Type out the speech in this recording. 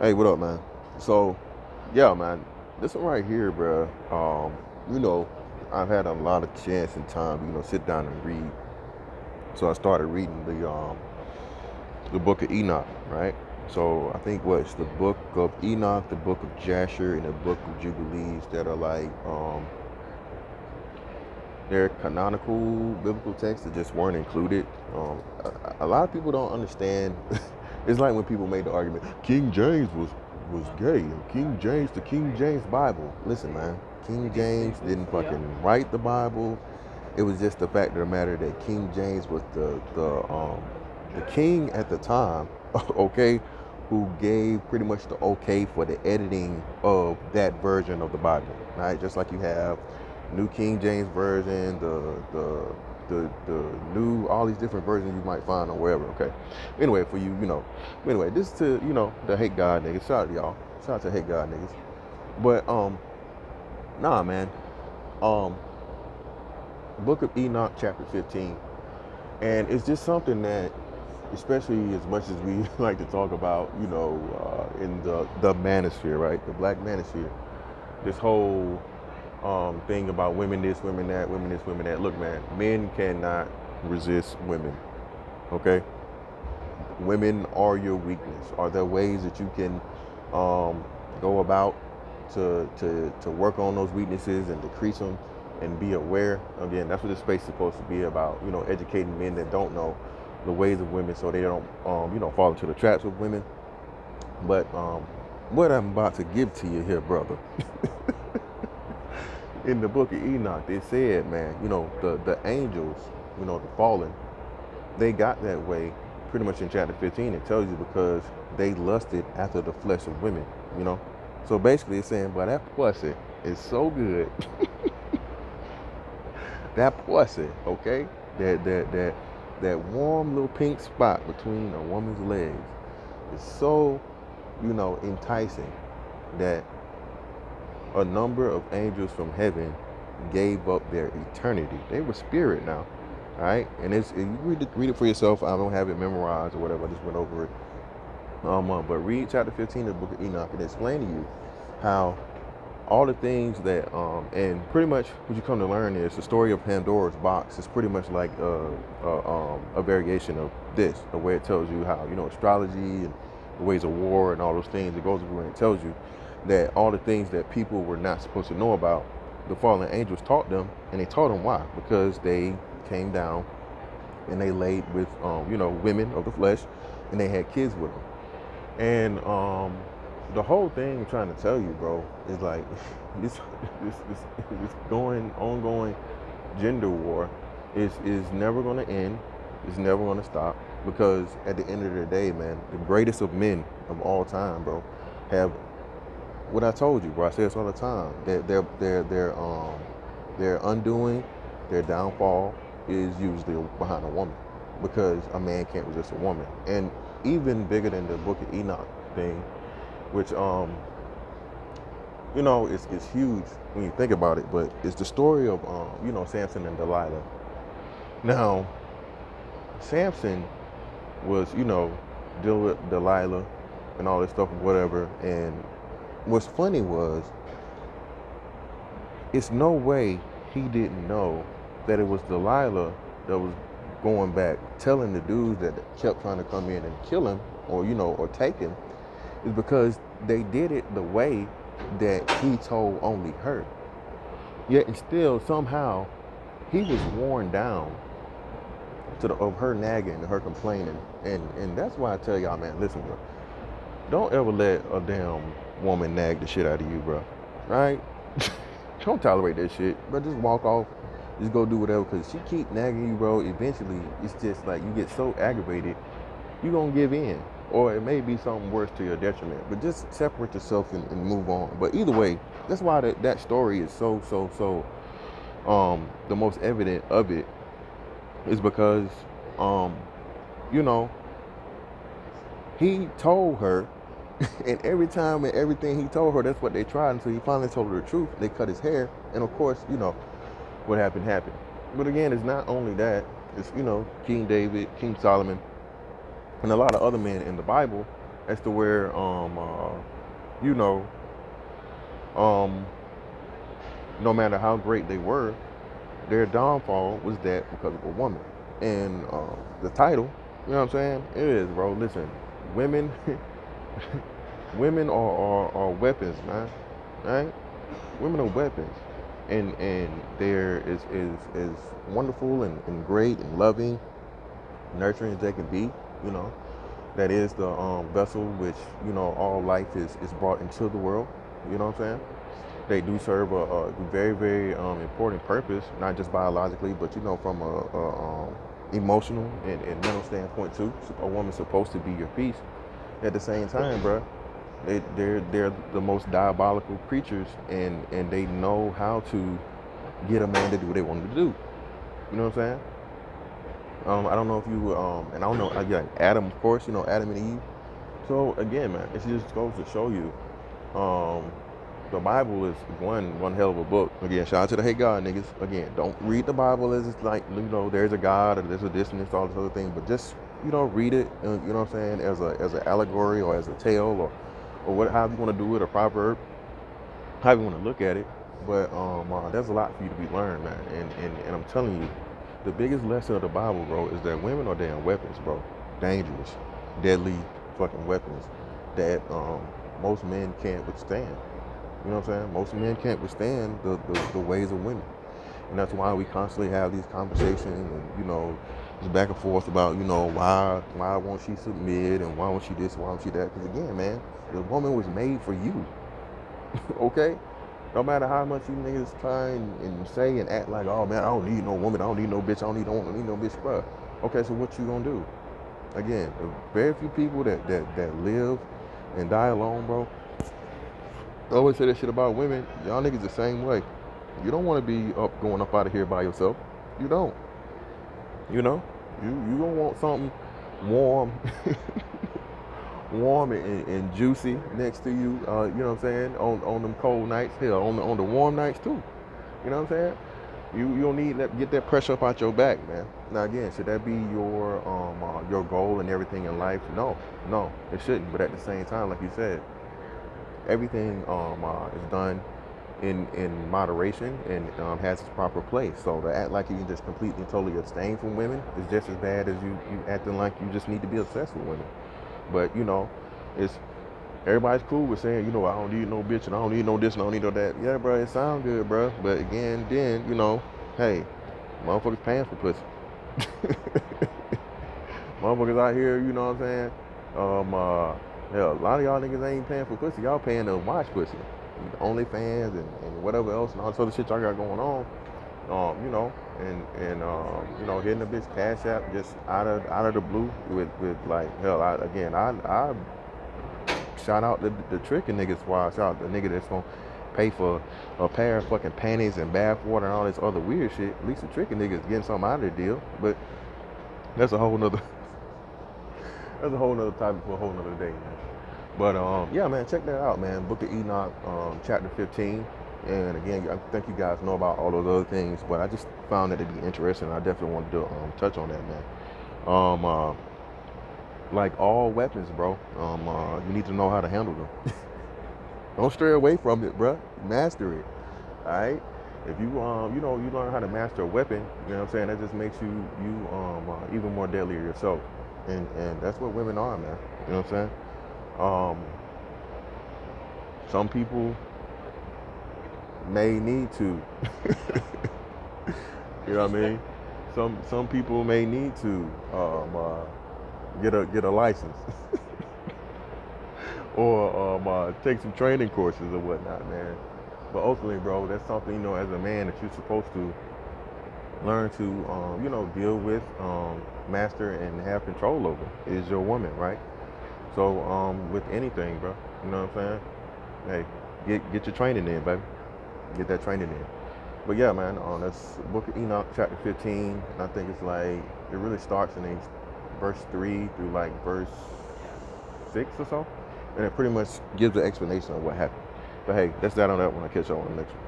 Hey, what up, man? So, yeah, man, this one right here, bro. You know, I've had a lot of chance and time, sit down and read. So I started reading the Book of Enoch, right? So I think what's the Book of Enoch, the Book of Jasher, and the Book of Jubilees that are like they're canonical biblical texts that just weren't included. A lot of people don't understand. It's like when people made the argument, King James was gay, and the King James Bible. Listen, man, King James didn't fucking write the Bible. It was just the fact of the matter that King James was the king at the time, okay, who gave pretty much the okay for the editing of that version of the Bible, right? Just like you have New King James Version, the new, all these different versions you might find on wherever. Okay. Anyway, for you, Anyway, this to the hate God niggas. Shout out to y'all. Shout out to hate God niggas. But nah, man. Um, Book of Enoch, chapter 15, and it's just something that, especially as much as we like to talk about, in the manosphere, right? The black manosphere. This whole thing about women this, women that, women this, women that. Look, man, men cannot resist women. Okay, women are your weakness. Are there ways that you can go about to work on those weaknesses and decrease them and be aware? Again, that's what this space is supposed to be about. Educating men that don't know the ways of women, so they don't fall into the traps of women. But what I'm about to give to you here, brother, in the Book of Enoch, they said, man, the angels, the fallen, they got that way pretty much in chapter 15. It tells you because they lusted after the flesh of women, you know. So basically, it's saying, but that pussy is so good. That pussy, okay, that warm little pink spot between a woman's legs is so, enticing that a number of angels from heaven gave up their eternity. They were spirit now, all right? And you read it for yourself. I don't have it memorized or whatever. I just went over it. But read chapter 15 of the Book of Enoch and explain to you how all the things that, and pretty much what you come to learn is the story of Pandora's box is pretty much like a variation of this, the way it tells you how, astrology and the ways of war and all those things. It goes over and it tells you that all the things that people were not supposed to know about, the fallen angels taught them, and they taught them why? Because they came down and they laid with, women of the flesh, and they had kids with them. And the whole thing I'm trying to tell you, bro, is like this ongoing gender war is never going to end. It's never going to stop because at the end of the day, man, the greatest of men of all time, bro, have what I told you, bro. I say this all the time. Their undoing, their downfall is usually behind a woman because a man can't resist a woman. And even bigger than the Book of Enoch thing, which it's huge when you think about it, but it's the story of Samson and Delilah. Now, Samson was dealing with Delilah and all this stuff and whatever, and what's funny was it's no way he didn't know that it was Delilah that was going back telling the dudes that kept trying to come in and kill him or take him, is because they did it the way that he told only her. Yet and still somehow he was worn down of her nagging and her complaining. And that's why I tell y'all, man, listen, bro, don't ever let a damn woman nag the shit out of you, bro. Right? Don't tolerate that shit, but just walk off. Just go do whatever, because she keep nagging you, bro. Eventually, it's just like you get so aggravated, you gonna give in, or it may be something worse to your detriment. But just separate yourself and move on. But either way, that's why that story is so. The most evident of it is because, um, you know, he told her, and every time and everything he told her, that's what they tried until he finally told her the truth. They cut his hair, and of course, what happened. But again, it's not only that. It's King David, King Solomon, and a lot of other men in the Bible as to where you know, um, no matter how great they were, their downfall was that because of a woman. And the title, you know what I'm saying? It is, bro. Listen, women, women are weapons, man. Right? Women are weapons, and they're is wonderful and great and loving, nurturing as they can be. You know, that is the vessel which all life is brought into the world. You know what I'm saying? They do serve a very very important purpose, not just biologically, but from a emotional and mental standpoint too. So a woman's supposed to be your piece. At the same time, bro, they're the most diabolical creatures, and they know how to get a man to do what they want him to do. You know what I'm saying? I don't know if you and I don't know. Yeah, Adam, of course. Adam and Eve. So again, man, it just goes to show you, um, the Bible is one hell of a book. Again, shout out to the Hey God niggas. Again, don't read the Bible as it's like there's a God or there's a this and this all this other thing, but just read it. You know what I'm saying, as an allegory or as a tale or what however you want to do it, a proverb, however you want to look at it. But there's a lot for you to be learned, man. And I'm telling you, the biggest lesson of the Bible, bro, is that women are damn weapons, bro. Dangerous, deadly fucking weapons that most men can't withstand. You know what I'm saying? Most men can't withstand the ways of women. And that's why we constantly have these conversations and, just back and forth about, why won't she submit and why won't she this, why won't she that? Because again, man, the woman was made for you. Okay? No matter how much you niggas try and say and act like, oh man, I don't need no woman, I don't need no bitch, I don't need no bitch, bruh. Okay, so what you gonna do? Again, the very few people that live and die alone, bro. I always say that shit about women. Y'all niggas the same way. You don't want to be going up out of here by yourself. You don't. You know. You don't want something warm, warm and juicy next to you. You know what I'm saying? On them cold nights, hell, on the warm nights too. You know what I'm saying? You don't need that. Get that pressure up out your back, man. Now again, should that be your goal and everything in life? No, it shouldn't. But at the same time, like you said, everything is done in moderation and has its proper place. So to act like you can just completely totally abstain from women is just as bad as you acting like you just need to be obsessed with women. But it's everybody's cool with saying, I don't need no bitch and I don't need no this and I don't need no that. Yeah, bro, it sound good, bro. But again, then hey, motherfuckers paying for pussy. Motherfuckers out here, you know what I'm saying? Hell, a lot of y'all niggas ain't paying for pussy. Y'all paying to watch pussy. OnlyFans and whatever else and all this other shit y'all got going on. Hitting a bitch cash app just out of the blue with like hell. I shout out the tricking niggas. Why I shout out the nigga that's gonna pay for a pair of fucking panties and bath water and all this other weird shit. At least the tricking niggas getting something out of their deal. But that's a whole nother topic for a whole nother day, man. But yeah, man, check that out, man. Book of Enoch, chapter 15. And again, I think you guys know about all those other things, but I just found that to be interesting. I definitely wanted to touch on that, man. Like all weapons, bro, you need to know how to handle them. Don't stray away from it, bro. Master it. All right. If you you learn how to master a weapon, you know what I'm saying. That just makes you even more deadlier yourself. And that's what women are, man. You know what I'm saying. Some people may need to. You know what I mean? Some people may need to get a license or take some training courses or whatnot, man. But ultimately, bro, that's something as a man that you're supposed to learn to deal with, master, and have control over is your woman, right? So with anything, bro, you know what I'm saying? Hey, get your training in, baby. Get that training in. But yeah, man, that's Book of Enoch, chapter 15. And I think it's like it really starts in verse 3 through like verse 6 or so, and it pretty much gives the explanation of what happened. But hey, that's that on that one. I'll catch y'all on the next one.